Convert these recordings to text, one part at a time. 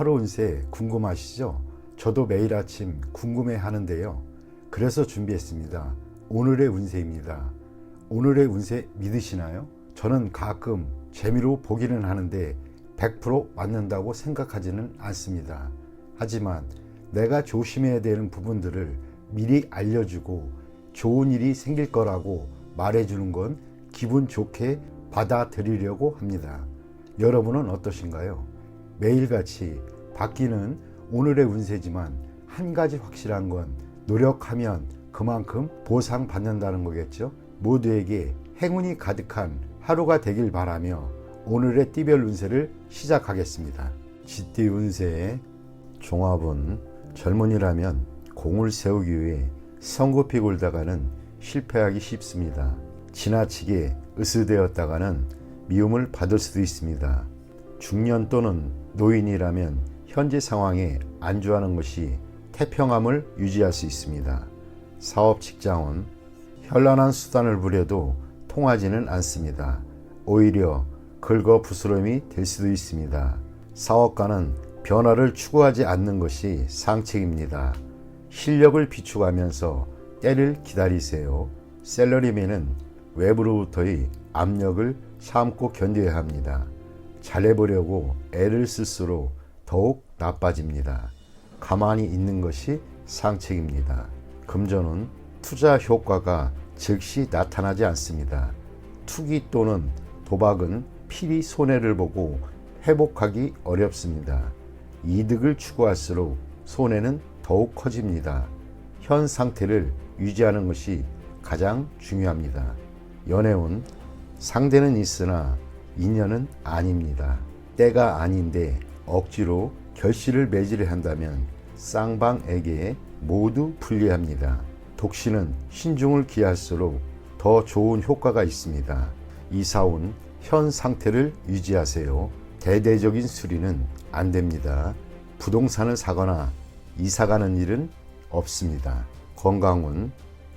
하루 운세 궁금하시죠? 저도 매일 아침 궁금해 하는데요. 그래서 준비했습니다. 오늘의 운세입니다. 오늘의 운세 믿으시나요? 저는 가끔 재미로 보기는 하는데 100% 맞는다고 생각하지는 않습니다. 하지만 내가 조심해야 되는 부분들을 미리 알려주고 좋은 일이 생길 거라고 말해주는 건 기분 좋게 받아들이려고 합니다. 여러분은 어떠신가요? 매일같이 바뀌는 오늘의 운세지만 한 가지 확실한 건 노력하면 그만큼 보상받는다는 거겠죠. 모두에게 행운이 가득한 하루가 되길 바라며 오늘의 띠별 운세를 시작하겠습니다. 쥐띠 운세의 종합은 젊은이라면 공을 세우기 위해 성급히 굴다가는 실패하기 쉽습니다. 지나치게 으스대었다가는 미움을 받을 수도 있습니다. 중년 또는 노인이라면 현재 상황에 안주하는 것이 태평함을 유지할 수 있습니다. 사업 직장은 현란한 수단을 부려도 통하지는 않습니다. 오히려 긁어 부스럼이 될 수도 있습니다. 사업가는 변화를 추구하지 않는 것이 상책입니다. 실력을 비축하면서 때를 기다리세요. 샐러리맨은 외부로부터의 압력을 참고 견뎌야 합니다. 잘해보려고 애를 쓸수록 더욱 나빠집니다. 가만히 있는 것이 상책입니다. 금전은 투자 효과가 즉시 나타나지 않습니다. 투기 또는 도박은 필히 손해를 보고 회복하기 어렵습니다. 이득을 추구할수록 손해는 더욱 커집니다. 현 상태를 유지하는 것이 가장 중요합니다. 연애운 상대는 있으나 인연은 아닙니다. 때가 아닌데 억지로 결실을 맺으려 한다면 쌍방에게 모두 불리합니다. 독신은 신중을 기할수록 더 좋은 효과가 있습니다. 이사운 현 상태를 유지하세요. 대대적인 수리는 안 됩니다. 부동산을 사거나 이사가는 일은 없습니다. 건강은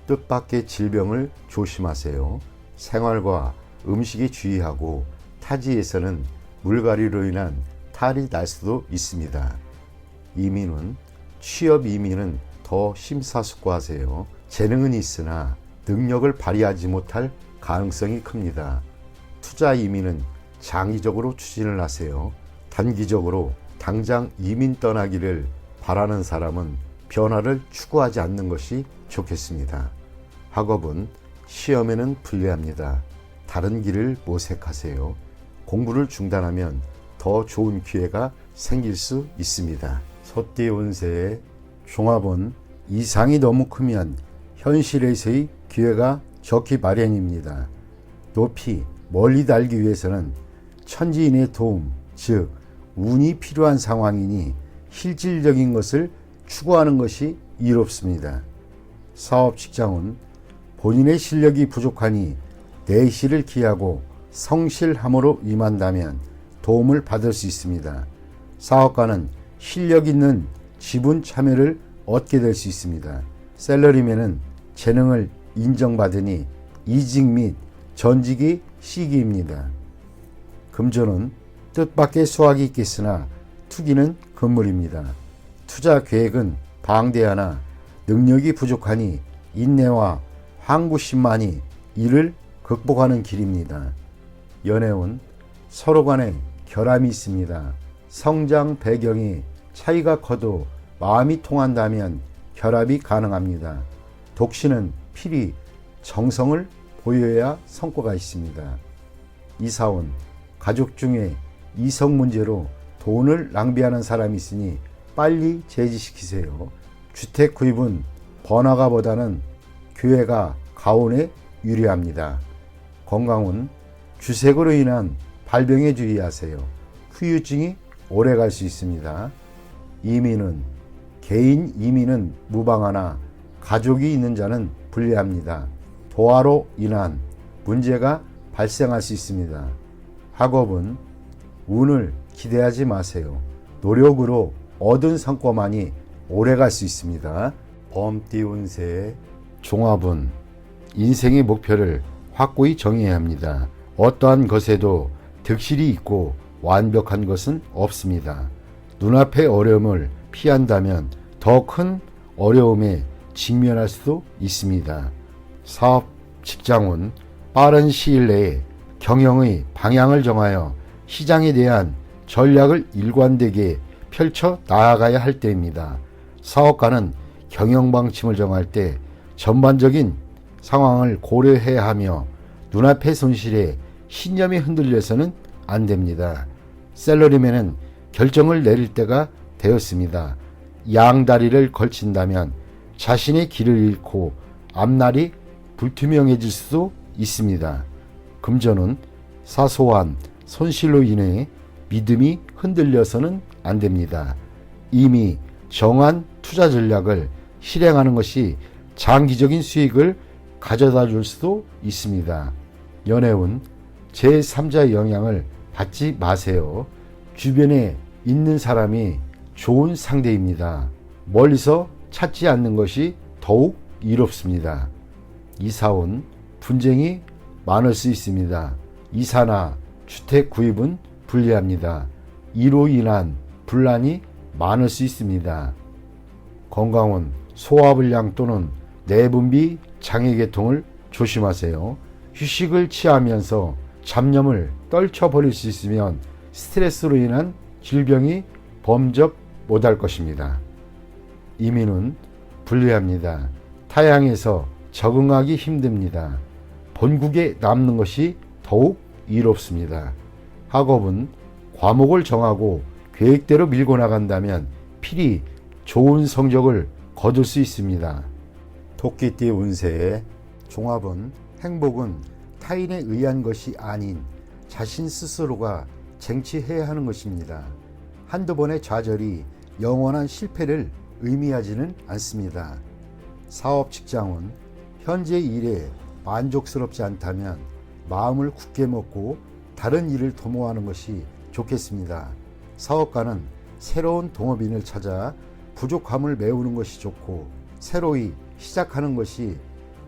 뜻밖의 질병을 조심하세요. 생활과 음식에 주의하고 타지에서는 물갈이로 인한 탈이 날 수도 있습니다. 이민은 취업 이민은 더 심사숙고하세요. 재능은 있으나 능력을 발휘하지 못할 가능성이 큽니다. 투자 이민은 장기적으로 추진을 하세요. 단기적으로 당장 이민 떠나기를 바라는 사람은 변화를 추구하지 않는 것이 좋겠습니다. 학업은 시험에는 불리합니다. 다른 길을 모색하세요. 공부를 중단하면 더 좋은 기회가 생길 수 있습니다. 소띠 운세의 종합은 이상이 너무 크면 현실에서의 기회가 적기 마련입니다. 높이 멀리 달기 위해서는 천지인의 도움, 즉 운이 필요한 상황이니 실질적인 것을 추구하는 것이 이롭습니다. 사업 직장은 본인의 실력이 부족하니 내실을 기하고 성실함으로 임한다면 도움을 받을 수 있습니다. 사업가는 실력 있는 지분 참여를 얻게 될 수 있습니다. 샐러리맨은 재능을 인정받으니 이직 및 전직이 시기입니다. 금전은 뜻밖의 수확이 있겠으나 투기는 금물입니다. 투자 계획은 방대하나 능력이 부족하니 인내와 항구심만이 이를 극복하는 길입니다. 연애운 서로 간에 결함이 있습니다. 성장 배경이 차이가 커도 마음이 통한다면 결합이 가능합니다. 독신은 필히 정성을 보여야 성과가 있습니다. 이사운 가족 중에 이성 문제로 돈을 낭비하는 사람이 있으니 빨리 제지시키세요. 주택 구입은 번화가보다는 교외가 가온에 유리합니다. 건강은 주색으로 인한 발병에 주의하세요. 후유증이 오래 갈 수 있습니다. 이민은 개인 이민은 무방하나 가족이 있는 자는 불리합니다. 도화로 인한 문제가 발생할 수 있습니다. 학업은 운을 기대하지 마세요. 노력으로 얻은 성과만이 오래 갈 수 있습니다. 범띠 운세의 종합은 인생의 목표를 확고히 정해야 합니다. 어떠한 것에도 득실이 있고 완벽한 것은 없습니다. 눈앞의 어려움을 피한다면 더 큰 어려움에 직면할 수도 있습니다. 사업, 직장은 빠른 시일 내에 경영의 방향을 정하여 시장에 대한 전략을 일관되게 펼쳐 나아가야 할 때입니다. 사업가는 경영 방침을 정할 때 전반적인 상황을 고려해야 하며 눈앞의 손실에 신념이 흔들려서는 안 됩니다. 셀러리맨은 결정을 내릴 때가 되었습니다. 양다리를 걸친다면 자신의 길을 잃고 앞날이 불투명해질 수도 있습니다. 금전은 사소한 손실로 인해 믿음이 흔들려서는 안 됩니다. 이미 정한 투자 전략을 실행하는 것이 장기적인 수익을 가져다 줄 수도 있습니다. 연애운 제3자의 영향을 받지 마세요. 주변에 있는 사람이 좋은 상대입니다. 멀리서 찾지 않는 것이 더욱 이롭습니다. 이사온 분쟁이 많을 수 있습니다. 이사나 주택 구입은 불리합니다. 이로 인한 분란이 많을 수 있습니다. 건강은 소화불량 또는 내분비 장애계통을 조심하세요. 휴식을 취하면서 잡념을 떨쳐버릴 수 있으면 스트레스로 인한 질병이 범접 못할 것입니다. 이민은 불리합니다. 타향에서 적응하기 힘듭니다. 본국에 남는 것이 더욱 이롭습니다. 학업은 과목을 정하고 계획대로 밀고 나간다면 필히 좋은 성적을 거둘 수 있습니다. 토끼띠 운세의 종합은 행복은 타인에 의한 것이 아닌 자신 스스로가 쟁취해야 하는 것입니다. 한두 번의 좌절이 영원한 실패를 의미하지는 않습니다. 사업 직장은 현재 일에 만족스럽지 않다면 마음을 굳게 먹고 다른 일을 도모하는 것이 좋겠습니다. 사업가는 새로운 동업인을 찾아 부족함을 메우는 것이 좋고 새로이 시작하는 것이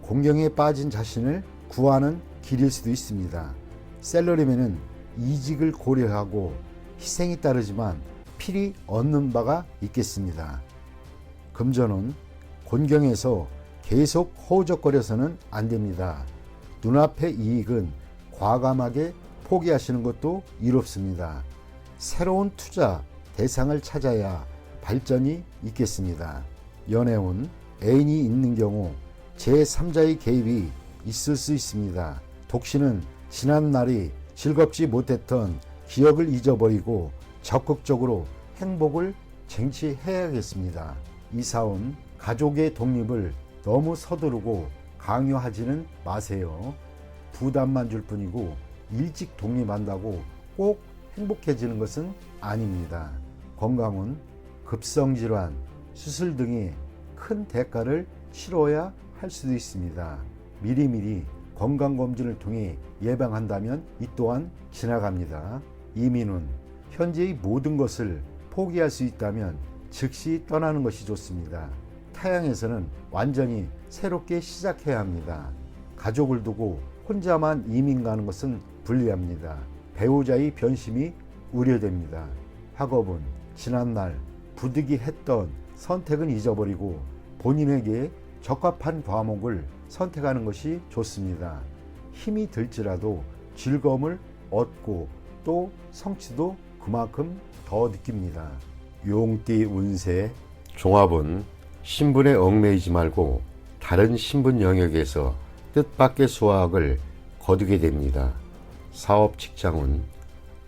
공경에 빠진 자신을 구하는 길일 수도 있습니다. 셀러리맨은 이직을 고려하고 희생이 따르지만 필히 얻는 바가 있겠습니다. 금전은 곤경에서 계속 허우적거려서는 안 됩니다. 눈앞의 이익은 과감하게 포기하시는 것도 이롭습니다. 새로운 투자 대상을 찾아야 발전이 있겠습니다. 연애운 애인이 있는 경우 제3자의 개입이 있을 수 있습니다. 독신은 지난 날이 즐겁지 못했던 기억을 잊어버리고 적극적으로 행복을 쟁취해야겠습니다. 이사온 가족의 독립을 너무 서두르고 강요하지는 마세요. 부담만 줄 뿐이고 일찍 독립한다고 꼭 행복해지는 것은 아닙니다. 건강은 급성질환, 수술 등의 큰 대가를 치러야 할 수도 있습니다. 미리미리 건강검진을 통해 예방한다면 이 또한 지나갑니다. 이민은 현재의 모든 것을 포기할 수 있다면 즉시 떠나는 것이 좋습니다. 타향에서는 완전히 새롭게 시작해야 합니다. 가족을 두고 혼자만 이민 가는 것은 불리합니다. 배우자의 변심이 우려됩니다. 학업은 지난날 부득이했던 선택은 잊어버리고 본인에게 적합한 과목을 선택하는 것이 좋습니다. 힘이 들지라도 즐거움을 얻고 또 성취도 그만큼 더 느낍니다. 용띠 운세 종합은 신분에 얽매이지 말고 다른 신분 영역에서 뜻밖의 수확을 거두게 됩니다. 사업 직장은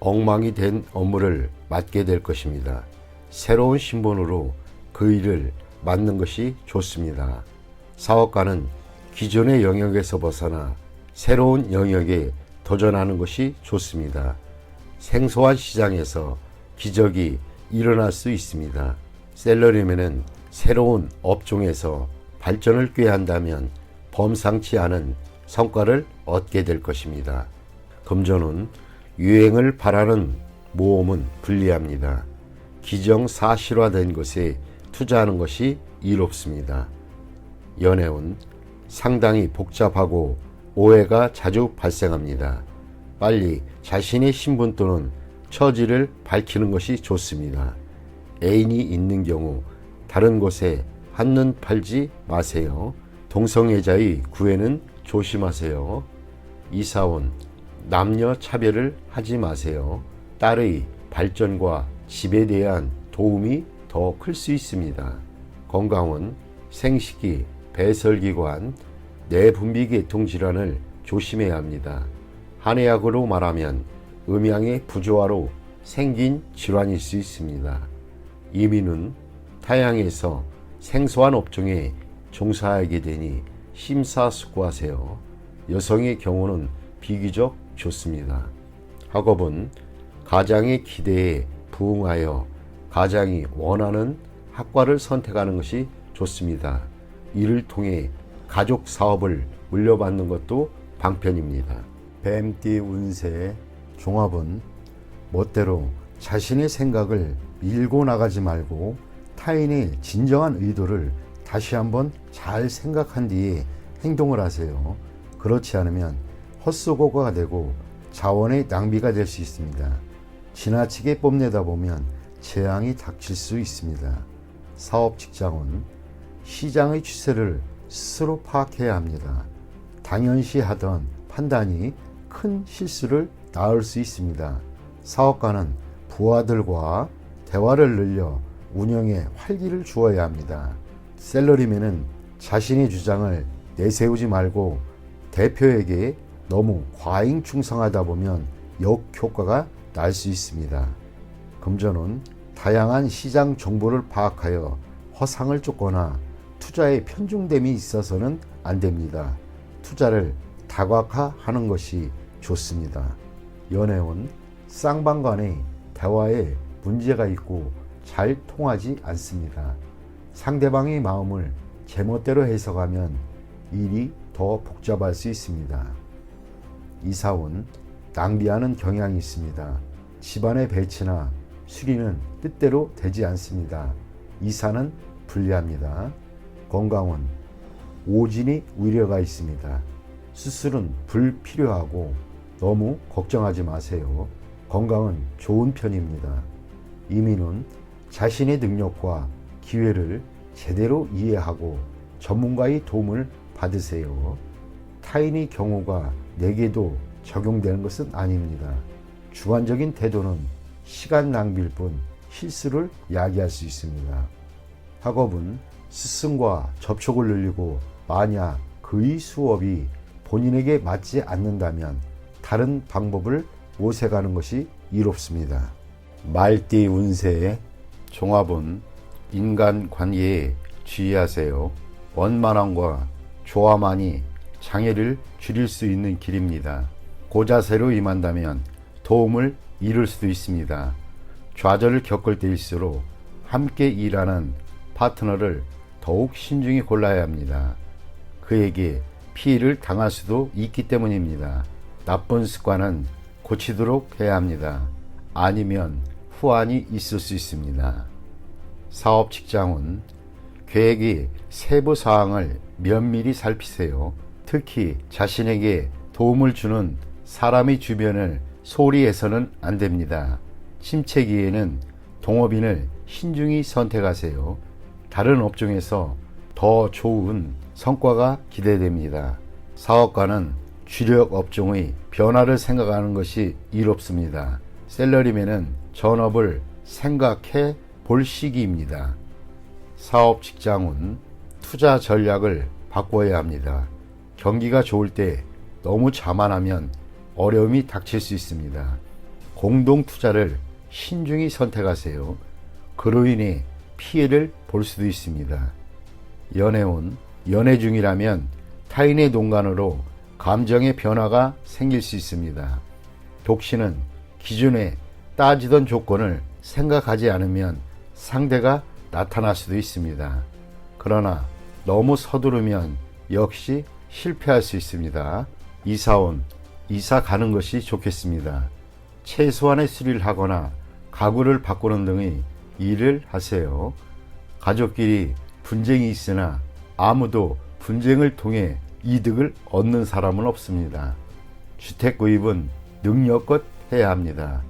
엉망이 된 업무를 맡게 될 것입니다. 새로운 신분으로 그 일을 맡는 것이 좋습니다. 사업가는 기존의 영역에서 벗어나 새로운 영역에 도전하는 것이 좋습니다. 생소한 시장에서 기적이 일어날 수 있습니다. 셀러리맨은 새로운 업종에서 발전을 꾀한다면 범상치 않은 성과를 얻게 될 것입니다. 금전은 유행을 바라는 모험은 불리합니다. 기정사실화된 것에 투자하는 것이 이롭습니다. 연애운 상당히 복잡하고 오해가 자주 발생합니다. 빨리 자신의 신분 또는 처지를 밝히는 것이 좋습니다. 애인이 있는 경우 다른 곳에 한눈 팔지 마세요. 동성애자의 구애는 조심하세요. 이사온 남녀 차별을 하지 마세요. 딸의 발전과 집에 대한 도움이 더 클 수 있습니다. 건강은 생식기, 배설기관, 내분비계통 질환을 조심해야 합니다. 한의학으로 말하면 음양의 부조화로 생긴 질환일 수 있습니다. 이민은 타양에서 생소한 업종에 종사하게 되니 심사숙고하세요. 여성의 경우는 비교적 좋습니다. 학업은 가장의 기대에 부응하여 가장이 원하는 학과를 선택하는 것이 좋습니다. 이를 통해 가족 사업을 물려받는 것도 방편입니다. 뱀띠 운세 종합은 멋대로 자신의 생각을 밀고 나가지 말고 타인의 진정한 의도를 다시 한번 잘 생각한 뒤에 행동을 하세요. 그렇지 않으면 헛수고가 되고 자원의 낭비가 될 수 있습니다. 지나치게 뽐내다 보면 재앙이 닥칠 수 있습니다. 사업 직장은 시장의 추세를 스스로 파악해야 합니다. 당연시하던 판단이 큰 실수를 낳을 수 있습니다. 사업가는 부하들과 대화를 늘려 운영에 활기를 주어야 합니다. 셀러리맨은 자신의 주장을 내세우지 말고 대표에게 너무 과잉 충성하다 보면 역효과가 날 수 있습니다. 금전은 다양한 시장 정보를 파악하여 허상을 쫓거나 투자에 편중됨이 있어서는 안 됩니다. 투자를 다각화하는 것이 좋습니다. 연애운 쌍방 간의 대화에 문제가 있고 잘 통하지 않습니다. 상대방의 마음을 제멋대로 해석하면 일이 더 복잡할 수 있습니다. 이사온 낭비하는 경향이 있습니다. 집안의 배치나 수리는 뜻대로 되지 않습니다. 이사는 불리합니다. 건강은 오진이 우려가 있습니다. 수술은 불필요하고 너무 걱정하지 마세요. 건강은 좋은 편입니다. 이민은 자신의 능력과 기회를 제대로 이해하고 전문가의 도움을 받으세요. 타인의 경우가 내게도 적용되는 것은 아닙니다. 주관적인 태도는 시간 낭비일 뿐 실수를 야기할 수 있습니다. 학업은 스승과 접촉을 늘리고 만약 그의 수업이 본인에게 맞지 않는다면 다른 방법을 모색하는 것이 이롭습니다. 말띠 운세의 종합은 인간관계에 주의하세요. 원만함과 조화만이 장애를 줄일 수 있는 길입니다. 고자세로 임한다면 도움을 이룰 수도 있습니다. 좌절을 겪을 때일수록 함께 일하는 파트너를 더욱 신중히 골라야 합니다. 그에게 피해를 당할 수도 있기 때문입니다. 나쁜 습관은 고치도록 해야 합니다. 아니면 후환이 있을 수 있습니다. 사업 직장은 계획의 세부 사항을 면밀히 살피세요. 특히 자신에게 도움을 주는 사람의 주변을 소홀히 해서는 안 됩니다. 침체기에는 동업인을 신중히 선택하세요. 다른 업종에서 더 좋은 성과가 기대됩니다. 사업가는 주력 업종의 변화를 생각하는 것이 이롭습니다. 셀러리맨은 전업을 생각해 볼 시기입니다. 사업 직장은 투자 전략을 바꿔야 합니다. 경기가 좋을 때 너무 자만하면 어려움이 닥칠 수 있습니다. 공동 투자를 신중히 선택하세요. 그로 인해 피해를 볼 수도 있습니다. 연애운 연애 중이라면 타인의 농간으로 감정의 변화가 생길 수 있습니다. 독신은 기존에 따지던 조건을 생각하지 않으면 상대가 나타날 수도 있습니다. 그러나 너무 서두르면 역시 실패할 수 있습니다. 이사온 이사 가는 것이 좋겠습니다. 최소한의 수리를 하거나 가구를 바꾸는 등의 일을 하세요. 가족끼리 분쟁이 있으나 아무도 분쟁을 통해 이득을 얻는 사람은 없습니다. 주택 구입은 능력껏 해야 합니다.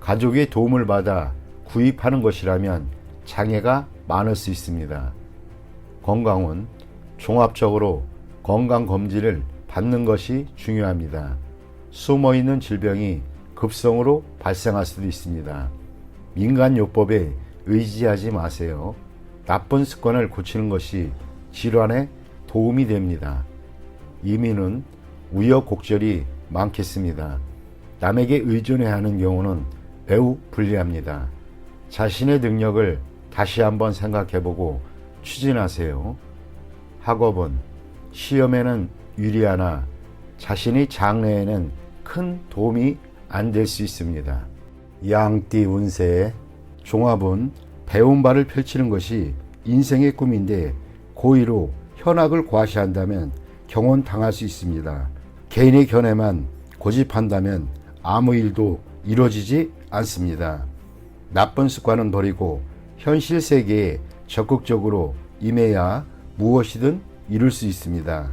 가족의 도움을 받아 구입하는 것이라면 장애가 많을 수 있습니다. 건강은 종합적으로 건강검진을 받는 것이 중요합니다. 숨어있는 질병이 급성으로 발생할 수도 있습니다. 민간요법에 의지하지 마세요. 나쁜 습관을 고치는 것이 질환에 도움이 됩니다. 이민은 우여곡절이 많겠습니다. 남에게 의존해야 하는 경우는 매우 불리합니다. 자신의 능력을 다시 한번 생각해보고 추진하세요. 학업은 시험에는 유리하나 자신의 장래에는 큰 도움이 안 될 수 있습니다. 양띠 운세 종합은 배운 바를 펼치는 것이 인생의 꿈인데 고의로 현학을 과시한다면 경혼당할 수 있습니다. 개인의 견해만 고집한다면 아무 일도 이루어지지 않습니다. 나쁜 습관은 버리고 현실 세계에 적극적으로 임해야 무엇이든 이룰 수 있습니다.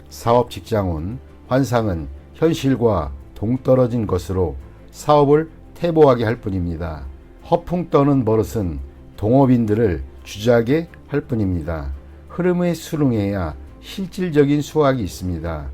사업 직장운 환상은 현실과 동떨어진 것으로 사업을 태보하게 할 뿐입니다. 허풍 떠는 버릇은 동업인들을 주저하게 할 뿐입니다. 흐름에 순응해야 실질적인 수확이 있습니다.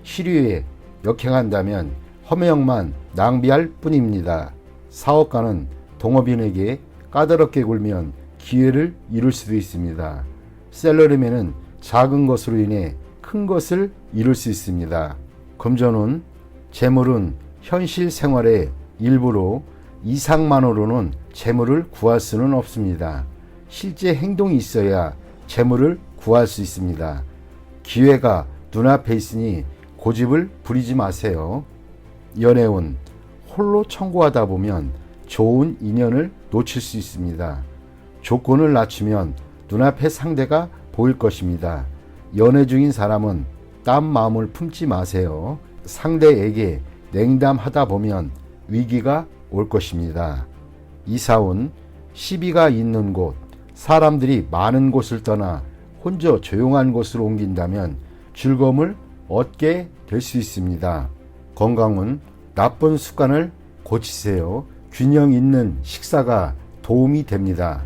시류에 역행한다면 허명만 낭비할 뿐입니다. 사업가는 동업인에게 까다롭게 굴면 기회를 잃을 수도 있습니다. 셀러리맨은 작은 것으로 인해 큰 것을 이룰 수 있습니다. 금전운 재물은 현실 생활의 일부로 이상만으로는 재물을 구할 수는 없습니다. 실제 행동이 있어야 재물을 구할 수 있습니다. 기회가 눈앞에 있으니 고집을 부리지 마세요. 연애운 홀로 청구하다 보면 좋은 인연을 놓칠 수 있습니다. 조건을 낮추면 눈앞에 상대가 보일 것입니다. 연애 중인 사람은 딴 마음을 품지 마세요. 상대에게 냉담하다 보면 위기가 올 것입니다. 이사운 시비가 있는 곳, 사람들이 많은 곳을 떠나 혼자 조용한 곳으로 옮긴다면 즐거움을 얻게 될 수 있습니다. 건강은 나쁜 습관을 고치세요. 균형 있는 식사가 도움이 됩니다.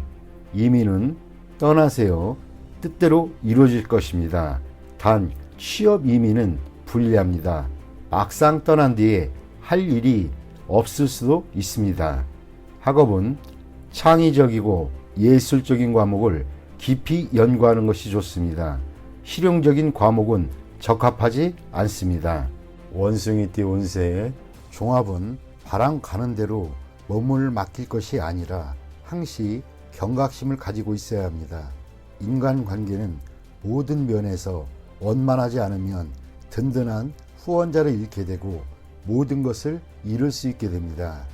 이민은 떠나세요. 뜻대로 이루어질 것입니다. 단 취업 이민은 불리합니다. 막상 떠난 뒤에 할 일이 없을 수도 있습니다. 학업은 창의적이고 예술적인 과목을 깊이 연구하는 것이 좋습니다. 실용적인 과목은 적합하지 않습니다. 원숭이띠 운세 종합은 바람 가는 대로 몸을 맡길 것이 아니라 항시 경각심을 가지고 있어야 합니다. 인간관계는 모든 면에서 원만하지 않으면 든든한 후원자를 잃게 되고 모든 것을 잃을 수 있게 됩니다.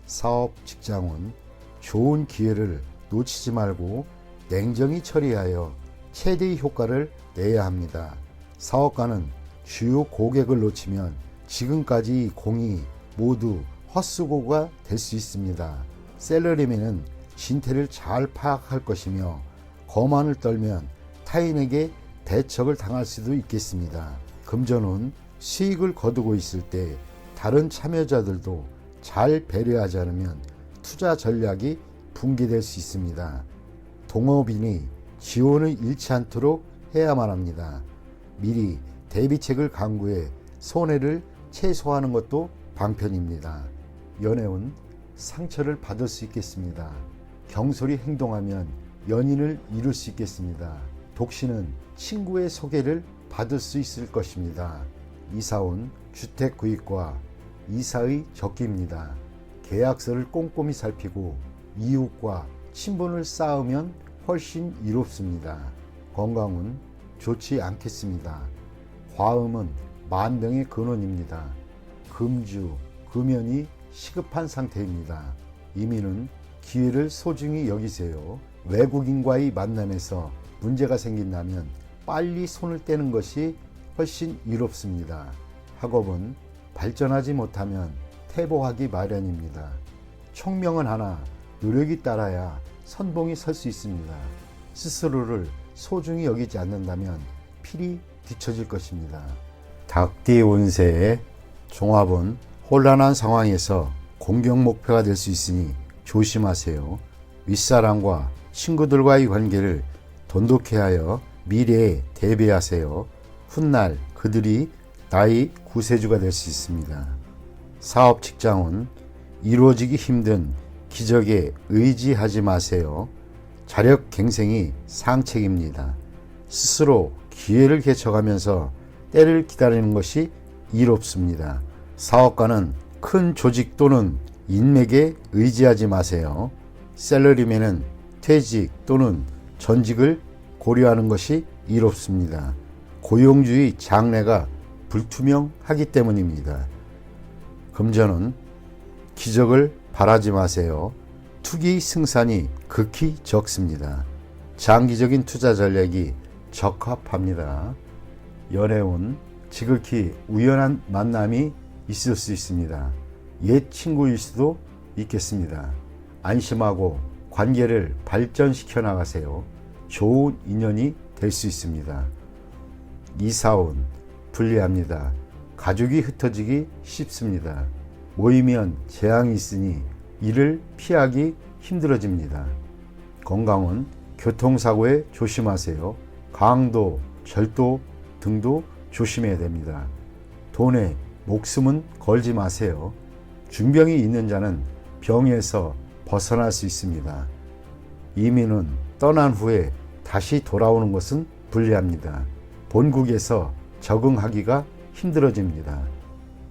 사업 직장은 좋은 기회를 놓치지 말고 냉정히 처리하여 최대의 효과를 내야 합니다. 사업가는 주요 고객을 놓치면 지금까지 공이 모두 헛수고가 될 수 있습니다. 셀러리맨은 진태를 잘 파악할 것이며 거만을 떨면 타인에게 대척을 당할 수도 있겠습니다. 금전은 수익을 거두고 있을 때 다른 참여자들도 잘 배려하지 않으면 투자 전략이 붕괴될 수 있습니다. 동업인이 지원을 잃지 않도록 해야만 합니다. 미리 대비책을 강구해 손해를 최소화하는 것도 방편입니다. 연애운 상처를 받을 수 있겠습니다. 경솔히 행동하면 연인을 잃을 수 있겠습니다. 독신은 친구의 소개를 받을 수 있을 것입니다. 이사온 주택 구입과 이사의 적기입니다. 계약서를 꼼꼼히 살피고 이웃과 친분을 쌓으면 훨씬 이롭습니다. 건강은 좋지 않겠습니다. 과음은 만병의 근원입니다. 금주, 금연이 시급한 상태입니다. 이민은 기회를 소중히 여기세요. 외국인과의 만남에서 문제가 생긴다면 빨리 손을 떼는 것이 훨씬 이롭습니다. 학업은 발전하지 못하면 퇴보하기 마련입니다. 총명은 하나 노력이 따라야 선봉이 설 수 있습니다. 스스로를 소중히 여기지 않는다면 필히 뒤처질 것입니다. 닭띠 운세의 종합은 혼란한 상황에서 공격 목표가 될 수 있으니 조심하세요. 윗사람과 친구들과의 관계를 돈독해 하여 미래에 대비하세요. 훗날 그들이 나의 구세주가 될 수 있습니다. 사업 직장은 이루어지기 힘든 기적에 의지하지 마세요. 자력 갱생이 상책입니다. 스스로 기회를 개척하면서 때를 기다리는 것이 이롭습니다. 사업가는 큰 조직 또는 인맥에 의지하지 마세요. 샐러리맨은 퇴직 또는 전직을 고려하는 것이 이롭습니다. 고용주의 장래가 불투명하기 때문입니다. 금전은 기적을 바라지 마세요. 투기 승산이 극히 적습니다. 장기적인 투자 전략이 적합합니다. 연애운 지극히 우연한 만남이 있을 수 있습니다. 옛 친구일 수도 있겠습니다. 안심하고 관계를 발전시켜 나가세요. 좋은 인연이 될 수 있습니다. 이사운 불리합니다. 가족이 흩어지기 쉽습니다. 모이면 재앙이 있으니 이를 피하기 힘들어집니다. 건강은 교통사고에 조심하세요. 강도, 절도 등도 조심해야 됩니다. 돈에 목숨은 걸지 마세요. 중병이 있는 자는 병에서 벗어날 수 있습니다. 이민은 떠난 후에 다시 돌아오는 것은 불리합니다. 본국에서 적응하기가 힘들어집니다.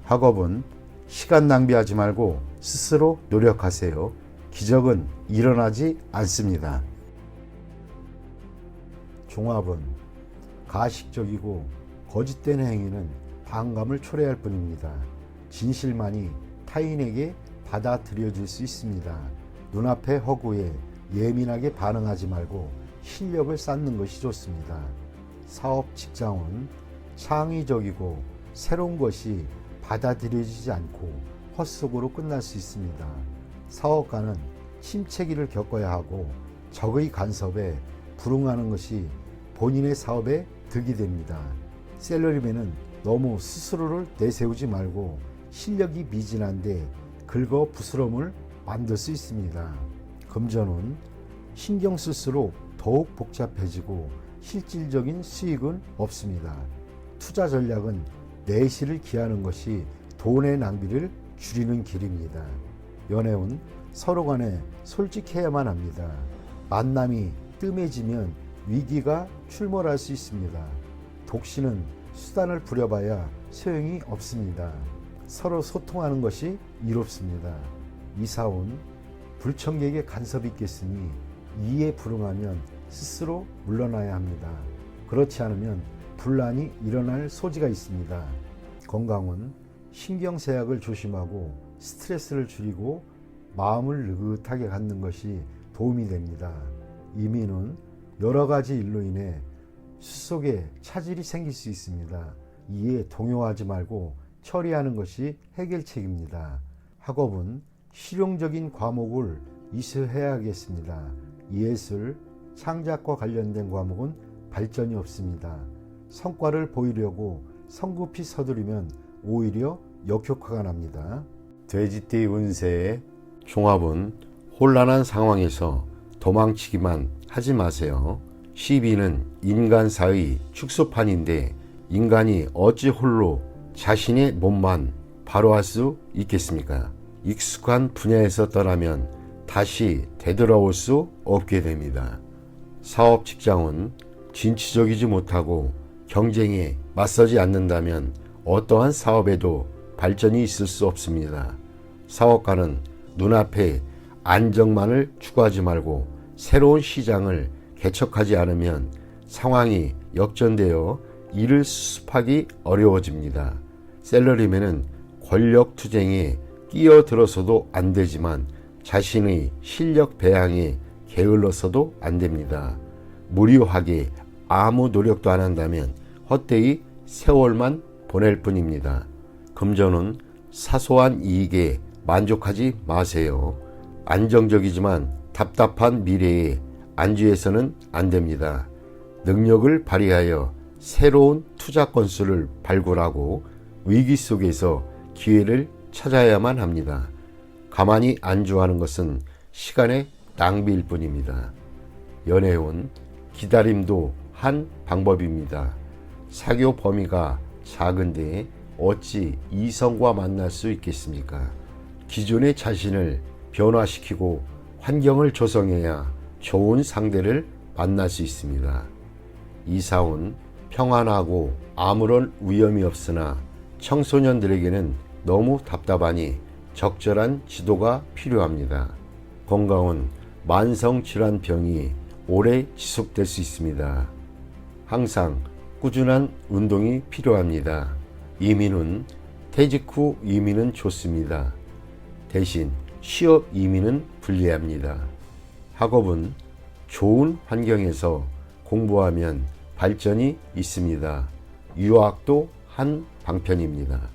학업은 시간 낭비하지 말고 스스로 노력하세요. 기적은 일어나지 않습니다. 종합은 가식적이고 거짓된 행위는 반감을 초래할 뿐입니다. 진실만이 타인에게 받아들여질 수 있습니다. 눈앞의 허구에 예민하게 반응하지 말고 실력을 쌓는 것이 좋습니다. 사업 직장은 창의적이고 새로운 것이 받아들여지지 않고 헛속으로 끝날 수 있습니다. 사업가는 침체기를 겪어야 하고 적의 간섭에 불응하는 것이 본인의 사업에 득이 됩니다. 샐러리맨은 너무 스스로를 내세우지 말고 실력이 미진한데 긁어 부스럼을 만들 수 있습니다. 금전은 신경 쓸수록 더욱 복잡해지고 실질적인 수익은 없습니다. 투자 전략은 내실을 기하는 것이 돈의 낭비를 줄이는 길입니다. 연애운 서로 간에 솔직해야만 합니다. 만남이 뜸해지면 위기가 출몰할 수 있습니다. 독신은 수단을 부려봐야 소용이 없습니다. 서로 소통하는 것이 이롭습니다. 이사운 불청객의 간섭이 있겠으니 이에 불응하면 스스로 물러나야 합니다. 그렇지 않으면 분란이 일어날 소지가 있습니다. 건강은 신경쇠약을 조심하고 스트레스를 줄이고 마음을 느긋하게 갖는 것이 도움이 됩니다. 이민은 여러 가지 일로 인해 수속에 차질이 생길 수 있습니다. 이에 동요하지 말고 처리하는 것이 해결책입니다. 학업은 실용적인 과목을 이수해야겠습니다. 예술, 창작과 관련된 과목은 발전이 없습니다. 성과를 보이려고 성급히 서두르면 오히려 역효과가 납니다. 돼지띠 운세의 종합은 혼란한 상황에서 도망치기만 하지 마세요. 시비는 인간사의 축소판인데 인간이 어찌 홀로 자신의 몸만 바로할 수 있겠습니까? 익숙한 분야에서 떠나면 다시 되돌아올 수 없게 됩니다. 사업 직장은 진취적이지 못하고 경쟁에 맞서지 않는다면 어떠한 사업에도 발전이 있을 수 없습니다. 사업가는 눈앞에 안정만을 추구하지 말고 새로운 시장을 개척하지 않으면 상황이 역전되어 이를 수습하기 어려워집니다. 샐러리맨은 권력 투쟁에 끼어들어서도 안 되지만 자신의 실력 배양에 게을러서도 안 됩니다. 무료하게 아무 노력도 안 한다면 헛되이 세월만 보낼 뿐입니다. 금전은 사소한 이익에 만족하지 마세요. 안정적이지만 답답한 미래에 안주해서는 안 됩니다. 능력을 발휘하여 새로운 투자 건수를 발굴하고 위기 속에서 기회를 찾아야만 합니다. 가만히 안주하는 것은 시간의 낭비일 뿐입니다. 연애운 기다림도 한 방법입니다. 사교 범위가 작은데 어찌 이성과 만날 수 있겠습니까? 기존의 자신을 변화시키고 환경을 조성해야 좋은 상대를 만날 수 있습니다. 이사온 평안하고 아무런 위험이 없으나 청소년들에게는 너무 답답하니 적절한 지도가 필요합니다. 건강은 만성질환병이 오래 지속될 수 있습니다. 항상 꾸준한 운동이 필요합니다. 이민은 퇴직 후 이민은 좋습니다. 대신 취업 이민은 불리합니다. 학업은 좋은 환경에서 공부하면 발전이 있습니다. 유학도 한 방편입니다.